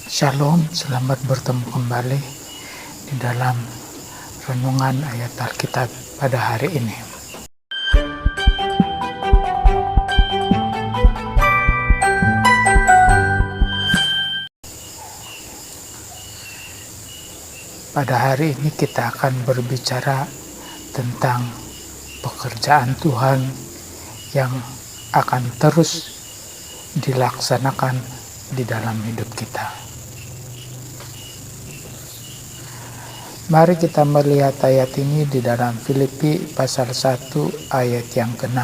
Shalom, selamat bertemu kembali di dalam renungan ayat Alkitab pada hari ini. Pada hari ini kita akan berbicara tentang pekerjaan Tuhan yang akan terus dilaksanakan di dalam hidup kita. Mari kita melihat ayat ini di dalam Filipi pasal 1 ayat yang ke-6.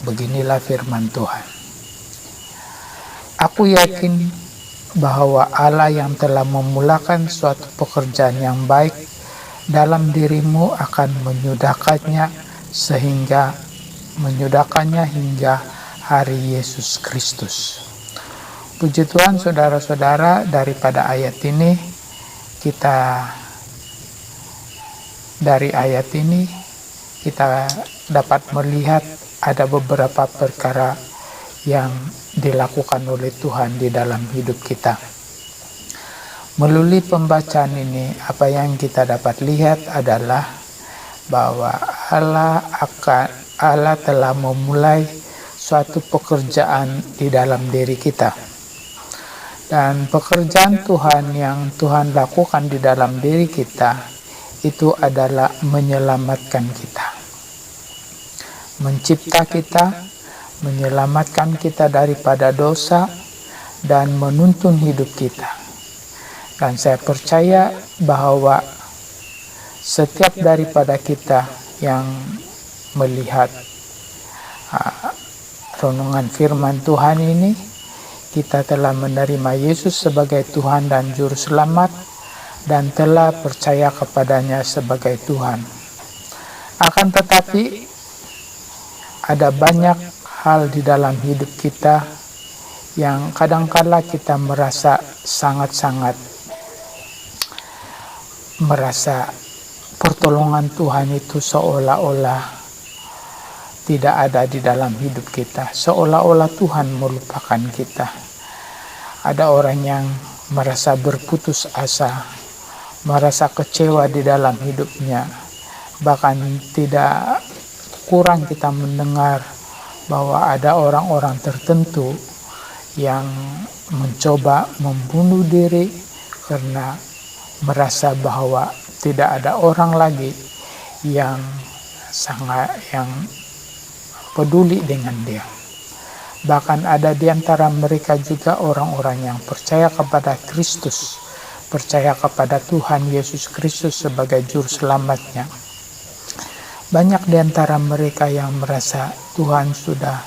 Beginilah firman Tuhan. Aku yakin bahwa Allah yang telah memulakan suatu pekerjaan yang baik dalam dirimu akan menyudahkannya hingga hari Yesus Kristus. Puji Tuhan, saudara-saudara, daripada ayat ini dari ayat ini kita dapat melihat ada beberapa perkara yang dilakukan oleh Tuhan di dalam hidup kita. Melalui pembacaan ini, apa yang kita dapat lihat adalah bahwa Allah telah memulai suatu pekerjaan di dalam diri kita. Dan pekerjaan Tuhan yang Tuhan lakukan di dalam diri kita itu adalah menyelamatkan kita, mencipta kita, menyelamatkan kita daripada dosa, dan menuntun hidup kita. Dan saya percaya bahwa setiap daripada kita yang melihat renungan firman Tuhan ini, kita telah menerima Yesus sebagai Tuhan dan Juru Selamat dan telah percaya kepadanya sebagai Tuhan. Akan tetapi, ada banyak hal di dalam hidup kita yang kadangkala kita merasa sangat-sangat pertolongan Tuhan itu seolah-olah tidak ada di dalam hidup kita, seolah-olah Tuhan melupakan kita. Ada orang yang merasa berputus asa, merasa kecewa di dalam hidupnya. Bahkan tidak kurang kita mendengar bahwa ada orang-orang tertentu yang mencoba membunuh diri karena merasa bahwa tidak ada orang lagi yang peduli dengan dia. Bahkan ada di antara mereka juga orang-orang yang percaya kepada Kristus, percaya kepada Tuhan Yesus Kristus sebagai Juru Selamatnya. Banyak di antara mereka yang merasa Tuhan sudah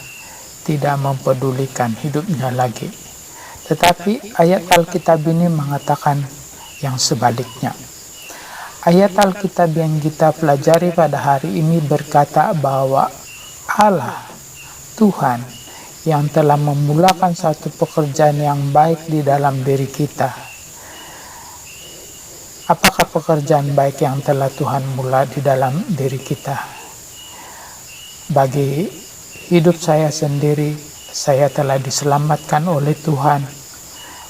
tidak mempedulikan hidupnya lagi. Tetapi ayat Alkitab ini mengatakan yang sebaliknya. Ayat Alkitab yang kita pelajari pada hari ini berkata bahwa Allah, Tuhan, yang telah memulakan satu pekerjaan yang baik di dalam diri kita. Apakah pekerjaan baik yang telah Tuhan mula di dalam diri kita? Bagi hidup saya sendiri, saya telah diselamatkan oleh Tuhan.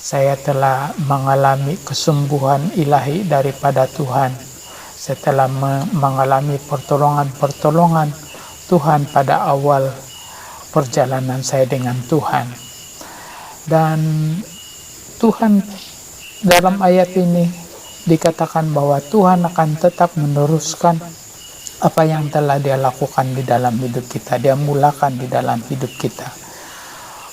Saya telah mengalami kesembuhan ilahi daripada Tuhan. Saya telah mengalami pertolongan Tuhan pada awal perjalanan saya dengan Tuhan. Dan Tuhan dalam ayat ini dikatakan bahwa Tuhan akan tetap meneruskan apa yang telah Dia lakukan di dalam hidup kita. Dia mulakan di dalam hidup kita.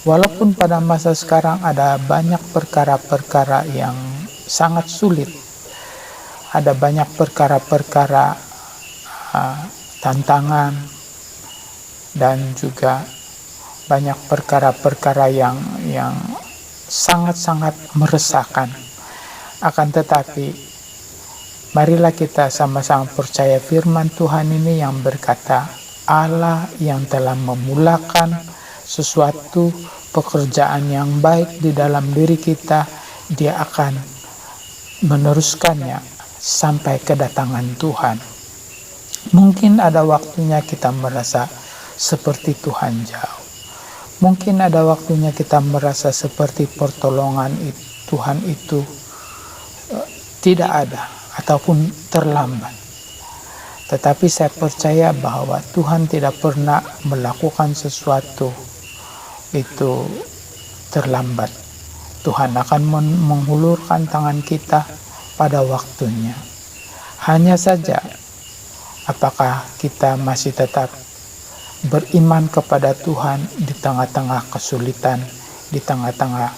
Walaupun pada masa sekarang ada banyak perkara-perkara yang sangat sulit. Ada banyak perkara-perkara tantangan dan juga banyak perkara-perkara yang sangat-sangat meresahkan. Akan tetapi, marilah kita sama-sama percaya firman Tuhan ini yang berkata, Allah yang telah memulakan sesuatu pekerjaan yang baik di dalam diri kita, Dia akan meneruskannya sampai kedatangan Tuhan. Mungkin ada waktunya kita merasa seperti Tuhan jauh. Mungkin ada waktunya kita merasa seperti pertolongan Tuhan itu tidak ada ataupun terlambat. Tetapi saya percaya bahwa Tuhan tidak pernah melakukan sesuatu itu terlambat. Tuhan akan menghulurkan tangan kita pada waktunya. Hanya saja, apakah kita masih tetap beriman kepada Tuhan di tengah-tengah kesulitan, di tengah-tengah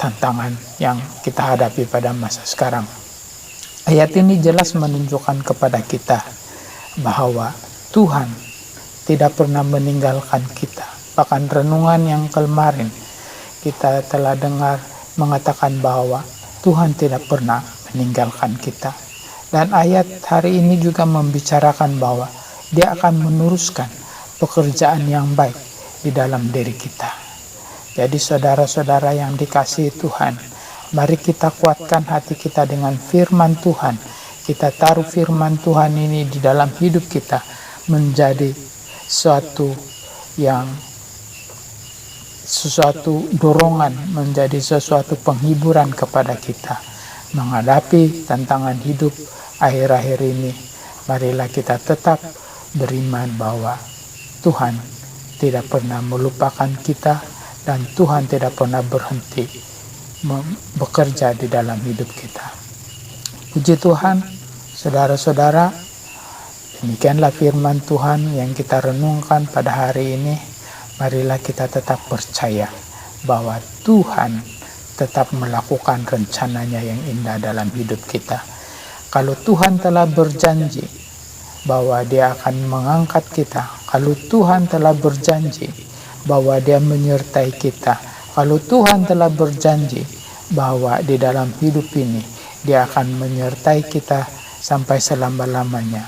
tantangan yang kita hadapi pada masa sekarang. Ayat ini jelas menunjukkan kepada kita bahwa Tuhan tidak pernah meninggalkan kita. Bahkan renungan yang kemarin kita telah dengar mengatakan bahwa Tuhan tidak pernah meninggalkan kita. Dan ayat hari ini juga membicarakan bahwa Dia akan meneruskan pekerjaan yang baik di dalam diri kita. Jadi saudara-saudara yang dikasihi Tuhan, mari kita kuatkan hati kita dengan firman Tuhan. Kita taruh firman Tuhan ini di dalam hidup kita menjadi sesuatu dorongan, menjadi sesuatu penghiburan kepada kita menghadapi tantangan hidup akhir-akhir ini. Marilah kita tetap beriman bahwa Tuhan tidak pernah melupakan kita dan Tuhan tidak pernah berhenti bekerja di dalam hidup kita. Puji Tuhan, saudara-saudara, demikianlah firman Tuhan yang kita renungkan pada hari ini. Marilah kita tetap percaya bahwa Tuhan tetap melakukan rencananya yang indah dalam hidup kita. Kalau Tuhan telah berjanji bahwa Dia akan mengangkat kita, kalau Tuhan telah berjanji bahwa Dia menyertai kita, kalau Tuhan telah berjanji bahwa di dalam hidup ini Dia akan menyertai kita sampai selama-lamanya,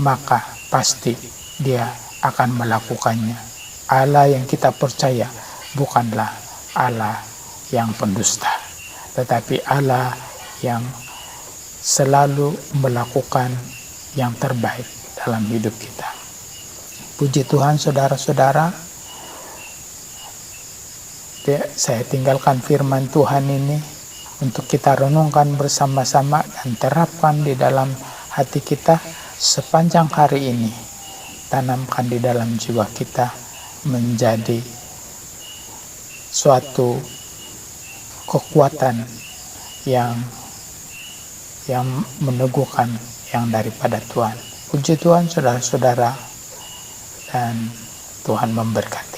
maka pasti Dia akan melakukannya. Allah yang kita percaya bukanlah Allah yang pendusta, tetapi Allah yang selalu melakukan yang terbaik dalam hidup kita. Puji Tuhan, saudara-saudara, saya tinggalkan firman Tuhan ini untuk kita renungkan bersama-sama dan terapkan di dalam hati kita sepanjang hari ini. Tanamkan di dalam jiwa kita menjadi suatu kekuatan yang meneguhkan yang daripada Tuhan. Puji Tuhan, saudara-saudara, dan Tuhan memberkati.